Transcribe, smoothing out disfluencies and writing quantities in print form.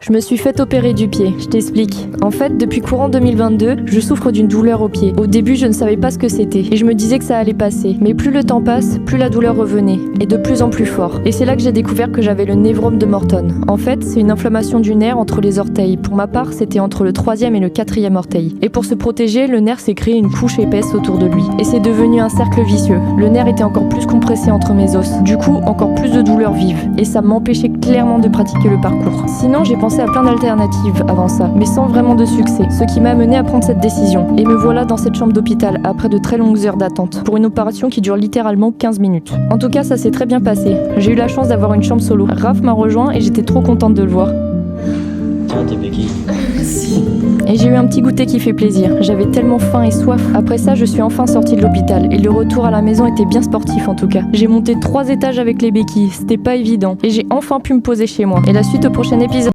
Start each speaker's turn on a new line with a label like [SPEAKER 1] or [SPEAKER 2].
[SPEAKER 1] Je me suis fait opérer du pied, je t'explique. En fait, depuis courant 2022, je souffre d'une douleur au pied. Au début, je ne savais pas ce que c'était et je me disais que ça allait passer. Mais plus le temps passe, plus la douleur revenait et de plus en plus fort. Et c'est là que j'ai découvert que j'avais le névrome de Morton. En fait, c'est une inflammation du nerf entre les orteils. Pour ma part, c'était entre le 3e et le 4e orteil. Et pour se protéger, le nerf s'est créé une couche épaisse autour de lui. Et c'est devenu un cercle vicieux. Le nerf était encore plus compressé entre mes os. Du coup, encore plus de douleurs vives. Et ça m'empêchait clairement de pratiquer le parcours. Sinon, j'ai pensé à plein d'alternatives avant ça, mais sans vraiment de succès, ce qui m'a amené à prendre cette décision. Et me voilà dans cette chambre d'hôpital, après de très longues heures d'attente, pour une opération qui dure littéralement 15 minutes. En tout cas, ça s'est très bien passé. J'ai eu la chance d'avoir une chambre solo. Raph m'a rejoint et j'étais trop contente de le voir.
[SPEAKER 2] Tiens, tes béquilles.
[SPEAKER 1] Et j'ai eu un petit goûter qui fait plaisir. J'avais tellement faim et soif. Après ça, je suis enfin sortie de l'hôpital. Et le retour à la maison était bien sportif en tout cas. J'ai monté 3 étages avec les béquilles. C'était pas évident. Et j'ai enfin pu me poser chez moi. Et la suite au prochain épisode.